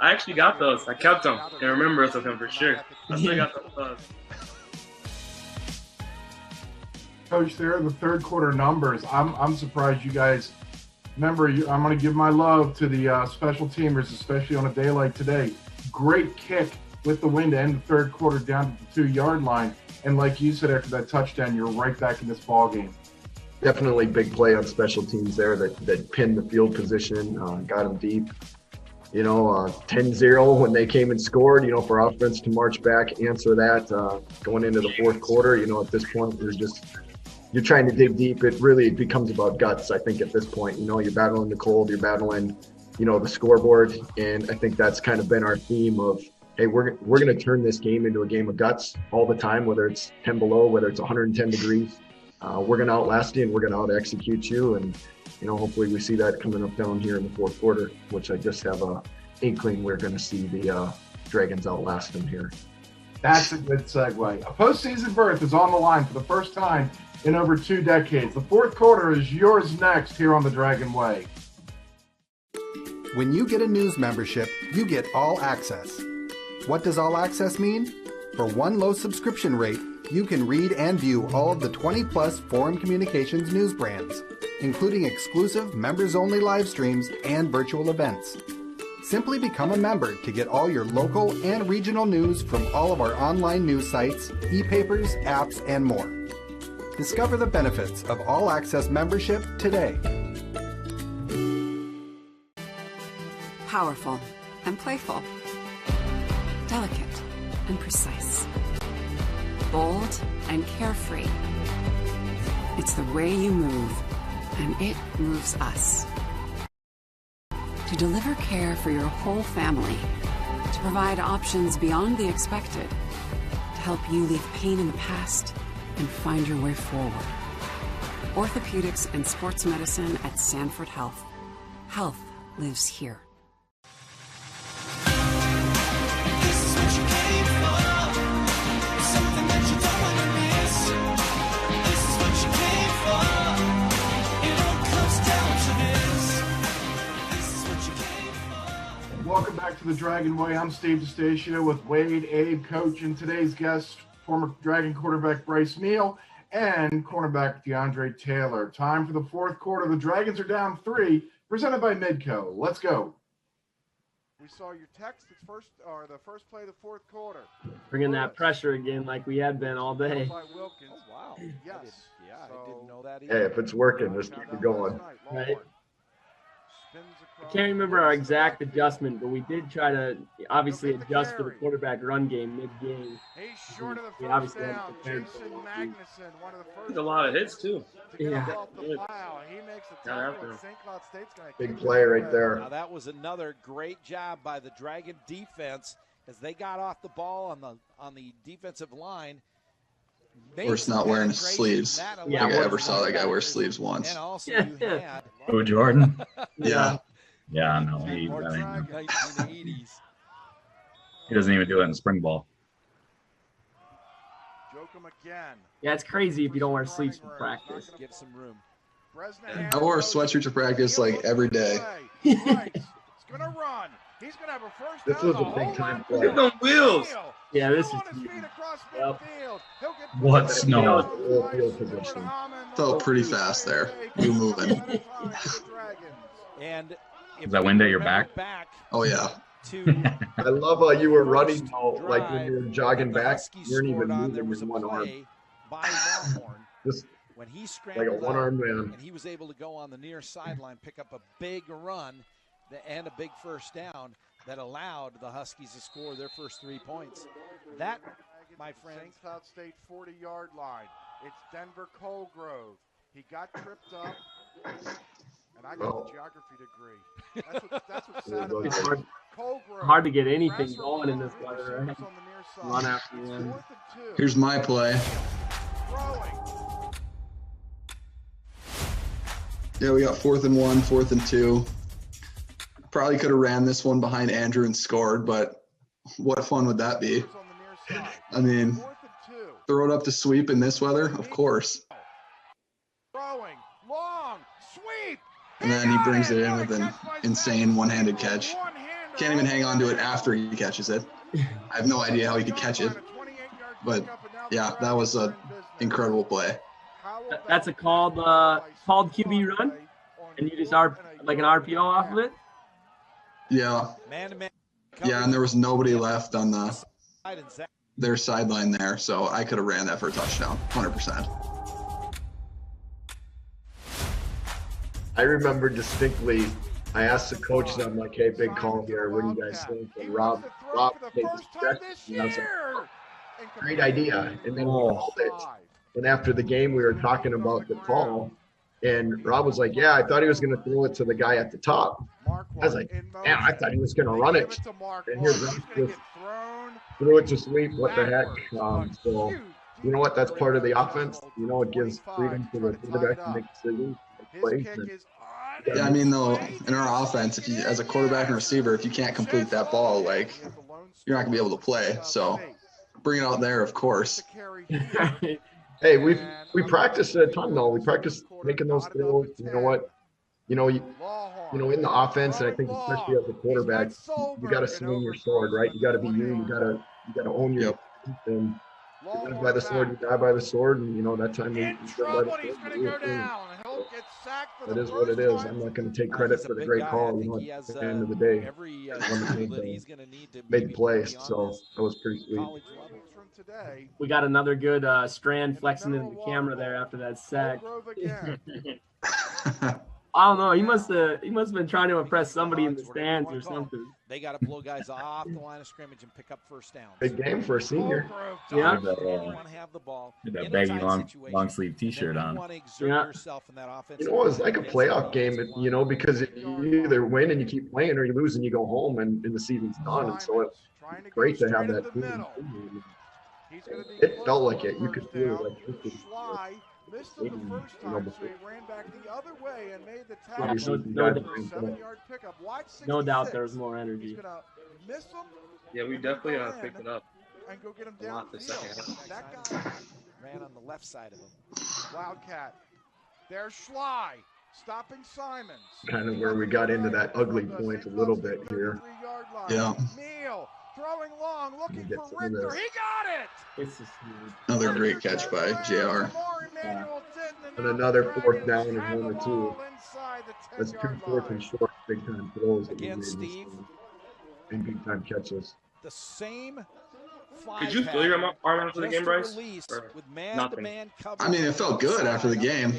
actually got those. I kept them in remembrance of him for sure. I still got those gloves. Coach, there are the third quarter numbers. I'm surprised you guys remember. I'm going to give my love to the special teamers, especially on a day like today. Great kick with the win to end the third quarter down to the 2-yard line. And like you said, after that touchdown, you're right back in this ball game. Definitely big play on special teams there that pinned the field position, got them deep. 10-0 when they came and scored, for offense to march back, answer that going into the fourth quarter. At this point, you're trying to dig deep. It really becomes about guts, I think, at this point. You're battling the cold, you're battling, the scoreboard. And I think that's kind of been our theme of, hey, we're going to turn this game into a game of guts all the time, whether it's 10 below, whether it's 110 degrees. We're going to outlast you and we're going to out-execute you. And, hopefully we see that coming up down here in the fourth quarter, which I just have a inkling we're going to see the Dragons outlast them here. That's a good segue. A postseason berth is on the line for the first time in over 2 decades. The fourth quarter is yours next here on the Dragon Way. When you get a news membership, you get all access. What does all access mean? For one low subscription rate, you can read and view all of the 20-plus Forum Communications news brands, including exclusive members-only live streams and virtual events. Simply become a member to get all your local and regional news from all of our online news sites, e-papers, apps, and more. Discover the benefits of All Access membership today. Powerful and playful. Delicate and precise. Bold and carefree. It's the way you move, and it moves us. To deliver care for your whole family, to provide options beyond the expected, to help you leave pain in the past and find your way forward. Orthopedics and sports medicine at Sanford Health. Health lives here. Welcome back to the Dragon Way. I'm Steve DeStacio with Wade, Abe, Coach, and today's guest, former Dragon quarterback Bryce Meal and cornerback DeAndre Taylor. Time for the fourth quarter. The Dragons are down 3, presented by Midco. Let's go. We saw your text. It's the first play of the fourth quarter. Bringing that pressure again like we had been all day. By Wilkins. Oh, wow. Yes. I didn't know that either. Hey, if it's working, just keep it going. Right. I can't remember our exact adjustment, but we did try to obviously adjust for the quarterback run game mid-game. He's short of the We first obviously down. had prepared Jason for it. Magnuson, one of the first. There's a lot of hits too. Yeah. He makes the tackle, and St. Cloud State's going to Big play right there. Now that was another great job by the Dragon defense as they got off the ball on the defensive line. We're not wearing his sleeves. I don't think I ever saw that guy wear sleeves once. And also you had Oh, Jordan? Yeah. Yeah, no, he doesn't even do it in spring ball. Jokum again. Yeah, it's crazy if you don't wear sleeves for practice. Give some room. I wore a sweatshirt to practice like every day. He's going to run. He's going to have a first This down. was a big time play. Hit them wheels. Yeah, this is Yep. What snow? Full field position. Felt pretty fast there. You moving. And Is that wind at your back? Oh, yeah. I love how you were running though, like when you were jogging back, you weren't even moving with one arm. Just when he like a one-armed man. And he was able to go on the near sideline, pick up a big run and a big first down that allowed the Huskies to score their first 3 points. That, my friend, St. Cloud State 40-yard line. It's Denver Colgrove. He got tripped up. And I got a geography degree. That's what's sad about It's it. hard to get anything going in this weather. Right? Run after one. Here's my play. Yeah, we got 4th and 1, 4th and 2. Probably could have ran this one behind Andrew and scored, but what fun would that be? I mean, throw it up to sweep in this weather? Of course. Throwing, long, sweep. And then he brings it in with an insane one-handed catch. Can't even hang on to it after he catches it. I have no idea how he could catch it. But yeah, that was an incredible play. That's a called QB run, and you just are like an RPO off of it. Yeah. Yeah, and there was nobody left on their sideline there, so I could have ran that for a touchdown, 100%. I remember distinctly, I asked the coach, I'm like, hey, big call here, what do you guys think? And Rob made the suggestion, and I was like, great idea. And then we called it. And after the game, we were talking about the call, and Rob was like, yeah, I thought he was going to throw it to the guy at the top. I was like, yeah, I thought he was going to run it. And here, Rob just threw it to sweep. What the heck? So, you know what? That's part of the offense. You know, it gives freedom to the quarterback to make decisions, make plays. Yeah, I mean, though, in our offense, if you, as a quarterback and receiver, if you can't complete that ball, like, you're not going to be able to play. So, bring it out there, of course. Hey, we practiced a ton though. We practiced making those throws. You know what? You know, in the offense, and I think especially as a quarterback, you got to swing your sword, right? You got to be you. You got to own your. And you live by the sword, you die by the sword, and you know that time you live by the sword. That is what it is. I'm not going to take credit for the great call. You know, at the end of the day, made the plays, so that was pretty sweet. We got another good strand flexing into the camera there after that sack. I don't know. He must have been trying to impress somebody in the stands or something. They got to blow guys off the line of scrimmage and pick up first down. Big game for a senior. Yeah. With that baggy long sleeve T-shirt on. Yeah. You know, it's like a playoff game, you know, because you either win and you keep playing, or you lose and you go home, and the season's done. And so it's great to have that. It felt like it. You could feel it. Like you could. Missed him the first time, so he ran back the other way and made the tackle. No doubt there's more energy. He's gonna miss him. Yeah, we definitely picked it up. And go get him down the field. That guy ran on the left side of him. Wildcat. There's Schley stopping Simons. Kind of where we got into that ugly point a little bit here. Yeah. Neal throwing long, looking for Richter. He got it. Another great catch by JR. And another 4th down and 1 or 2. That's 2 4th and short big time throws that we made and big time catches. The same. Could you feel your arm after the game, Bryce? Nothing. I mean, it felt good after the game.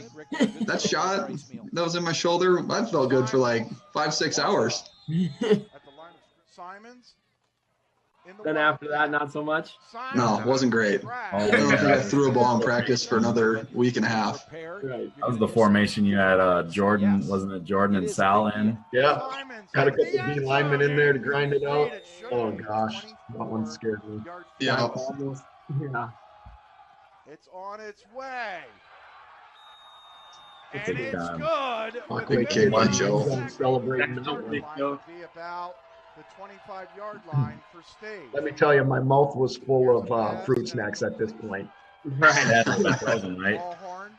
That shot that was in my shoulder, that felt good for like 5-6 hours. At the line of Simons. Then after that, not so much? No, it wasn't great. I don't think I threw a ball in practice for another week and a half. That was the formation you had Jordan, wasn't it Jordan and Sal in? Yeah. Had a couple of D linemen in there to grind it out. Oh, gosh. That one scared me. Yeah. Yeah. It's on its way. It's And it's good. Big kick by Joe. Celebrating that one. Be about the 25-yard line for State. Let me tell you, my mouth was full of fruit snacks at this point. Right. That's frozen, right?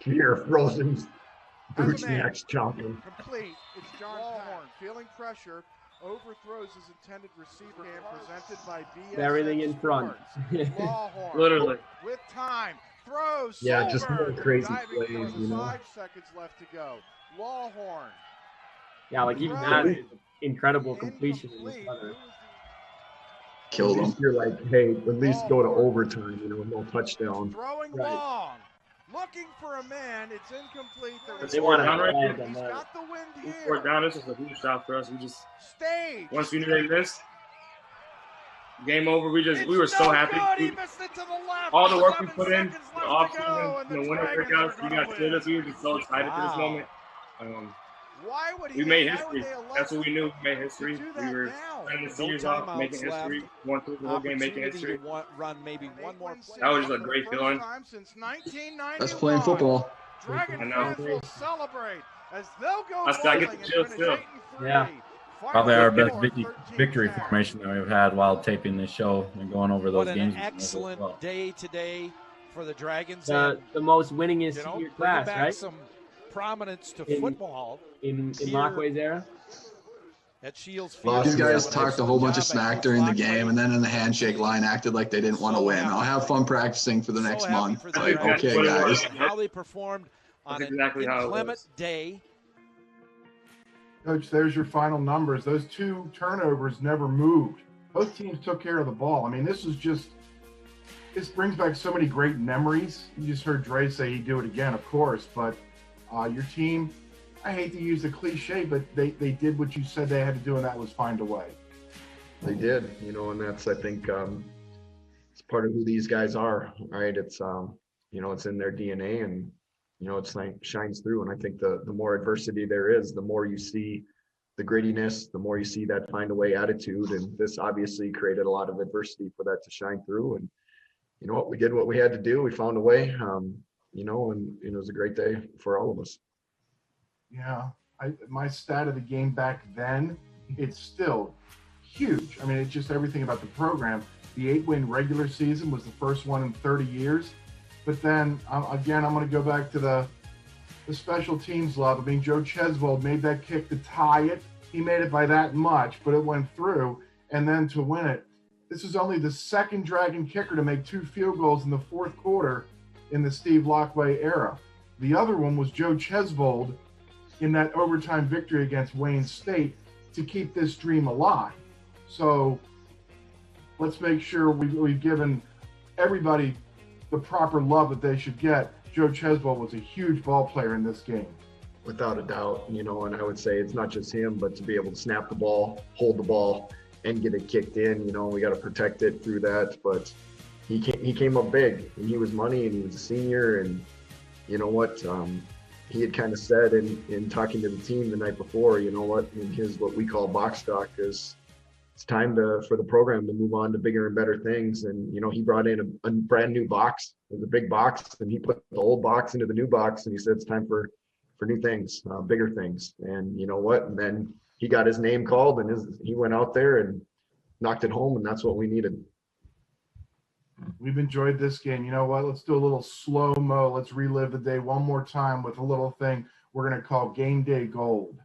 Here, frozen fruit snacks chomping. Complete. It's John Ballhorn feeling pressure. Overthrows his intended receiver and presented by BS. Everything in front. Literally. With time. Throws. Yeah, just more crazy plays, you know. 5 seconds left to go. Lawhorn. Yeah, like even that is incredible completion in this weather. Killed him. You're like, hey, at least go to overtime, you know, no touchdown. Throwing long. Looking for a man. It's incomplete. They want to He's got the wind here. We're down. This is a huge shot for us. We just Stage. once we knew they missed, game over. We were so happy. All the work we put in, the offseason, the winter workouts, we got to this. We were just so excited for this moment. Why would he? We made why would history. they elect That's what we knew. We made history. do We that were now? sending the No seniors off, timeouts making history. left. Won through the whole game, making Opportunity history. to run maybe one more play. That was just a For the great first feeling. time since 1991. That's playing football. Dragon I know. fans will celebrate as they'll go That's I bowling get and the chills finish still. 8-3. Yeah. Probably our best Final score, 13 victory tags. formation that we've had while taping this show and going over those What games. an excellent day today for the Dragons. The most winningest You know, senior bringing class, back right? some prominence to In- football In here Lockway's era. at Shields Field. These guys Doing an talked a whole bunch of excellent smack job during the at game, and then in the handshake line acted like they didn't want to So win. happy. I'll have fun practicing for the So next happy month. for the Like, Dragons. okay, guys. How they performed on That's an exactly how it inclement was. day. Coach, there's your final numbers. Those 2 turnovers never moved. Both teams took care of the ball. I mean, this brings back so many great memories. You just heard Dre say he'd do it again, of course, but your team, I hate to use the cliche, but they did what you said they had to do, and that was find a way. They did, you know, and that's, I think, it's part of who these guys are, right? It's, you know, it's in their DNA, and, you know, it's like shines through. And I think the more adversity there is, the more you see the grittiness, the more you see that find a way attitude. And this obviously created a lot of adversity for that to shine through. And, you know what, we did what we had to do. We found a way, you know, and it was a great day for all of us. Yeah, my stat of the game back then, it's still huge. I mean, it's just everything about the program. The 8-win regular season was the first one in 30 years. But then, again, I'm going to go back to the special teams love. I mean, Joe Chesvold made that kick to tie it. He made it by that much, but it went through. And then to win it, this is only the second Dragon kicker to make 2 field goals in the 4th quarter in the Steve Lockway era. The other one was Joe Chesvold in that overtime victory against Wayne State to keep this dream alive. So let's make sure we've given everybody the proper love that they should get. Joe Chesvold was a huge ball player in this game. Without a doubt, you know, and I would say it's not just him, but to be able to snap the ball, hold the ball, and get it kicked in, you know, we got to protect it through that. But he came up big, and he was money, and he was a senior, and you know what, he had kind of said in talking to the team the night before, you know what, in his what we call box talk is it's time for the program to move on to bigger and better things. And, you know, he brought in a brand new box. It was a big box, and he put the old box into the new box, and he said it's time for new things, bigger things. And you know what? And then he got his name called, and he went out there and knocked it home, and that's what we needed. We've enjoyed this game. You know what? Let's do a little slow-mo. Let's relive the day one more time with a little thing we're going to call Game Day Gold.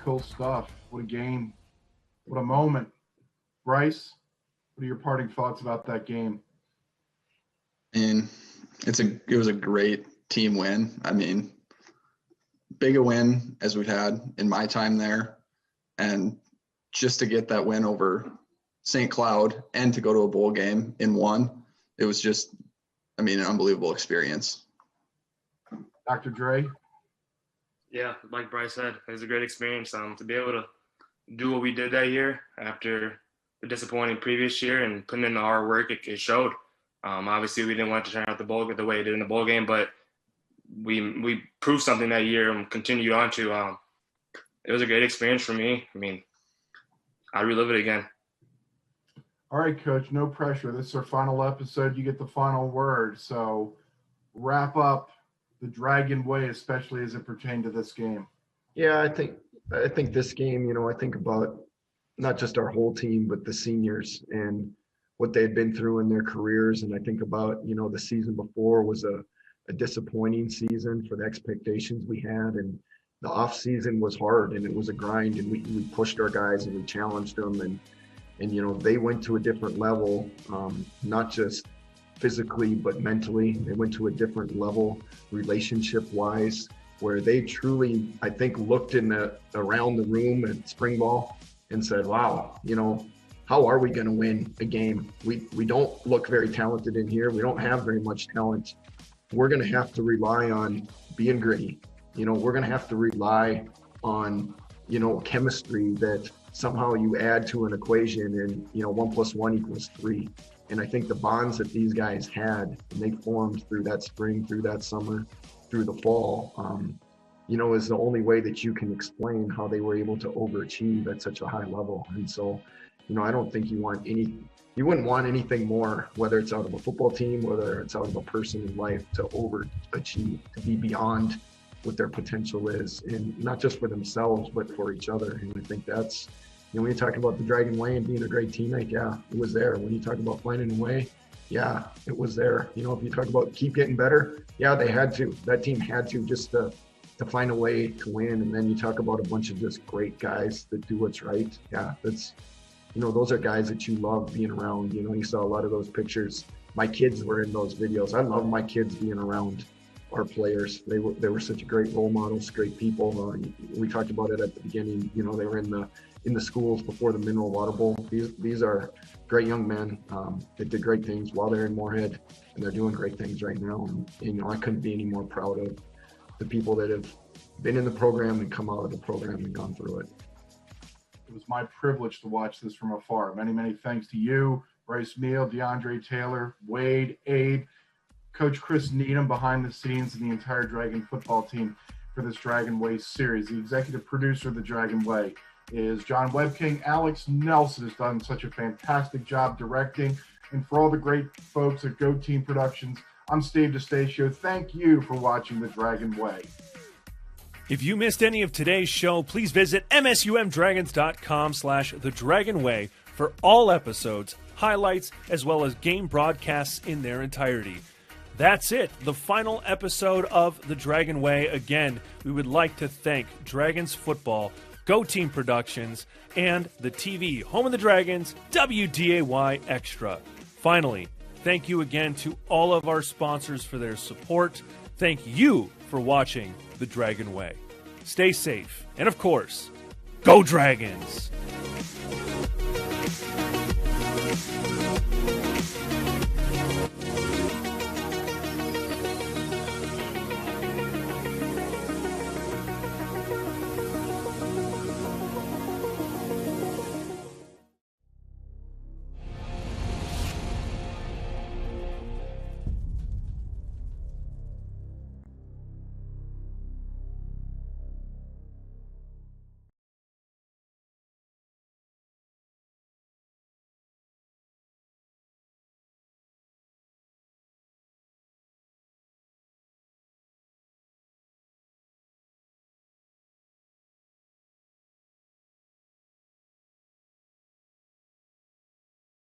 Cool stuff. What a game. What a moment. Bryce, what are your parting thoughts about that game? I mean, it was a great team win. I mean, big a win as we've had in my time there. And just to get that win over St. Cloud and to go to a bowl game in one, it was just, I mean, an unbelievable experience. Dr. Dre? Yeah, like Bryce said, it was a great experience to be able to do what we did that year after the disappointing previous year and putting in the hard work. It showed. Obviously, we didn't want to turn out the way it did in the bowl game, but we proved something that year and continued on to. It was a great experience for me. I mean, I'd relive it again. All right, Coach, no pressure. This is our final episode. You get the final word. So wrap up the Dragon way, especially as it pertained to this game. Yeah, I think this game, you know, I think about not just our whole team, but the seniors. And what they had been through in their careers. And I think about, the season before was a disappointing season for the expectations we had. And the off season was hard and it was a grind, and we pushed our guys and we challenged them. And they went to a different level, not just physically, but mentally. They went to a different level relationship wise, where they truly, I think, looked around the room at spring ball and said, wow, how are we going to win a game? We don't look very talented in here. We don't have very much talent. We're going to have to rely on being gritty. We're going to have to rely on, chemistry that somehow you add to an equation and, 1 + 1 = 3. And I think the bonds that these guys had, and they formed through that spring, through that summer, through the fall, is the only way that you can explain how they were able to overachieve at such a high level. And so, I don't think you wouldn't want anything more, whether it's out of a football team, whether it's out of a person in life, to overachieve, to be beyond what their potential is, and not just for themselves, but for each other. And I think that's, when you talk about the Dragon Way and being a great teammate, yeah, it was there. When you talk about finding a way, yeah, it was there. If you talk about keep getting better, yeah, they had to. That team had to, just to find a way to win. And then you talk about a bunch of just great guys that do what's right. Yeah, that's, those are guys that you love being around. You saw a lot of those pictures. My kids were in those videos. I love my kids being around our players. They were such great role models, great people. We talked about it at the beginning. They were in the schools before the Mineral Water Bowl. These are great young men that did great things while they're in Moorhead, and they're doing great things right now. And I couldn't be any more proud of the people that have been in the program and come out of the program and gone through it. It was my privilege to watch this from afar. Many, many thanks to you, Bryce Meal, DeAndre Taylor, Wade, Abe, Coach Chris Needham behind the scenes, and the entire Dragon football team for this Dragon Way series. The executive producer of the Dragon Way is John Webking. Alex Nelson has done such a fantastic job directing. And for all the great folks at Go Team Productions, I'm Steve DeStatio. Thank you for watching the Dragon Way. If you missed any of today's show, please visit msumdragons.com/thedragonway for all episodes, highlights, as well as game broadcasts in their entirety. That's it, the final episode of The Dragon Way. Again, we would like to thank Dragons Football, Go Team Productions, and the TV home of the Dragons, WDAY Extra. Finally, thank you again to all of our sponsors for their support. Thank you for watching The Dragon Way. Stay safe, and of course, go Dragons!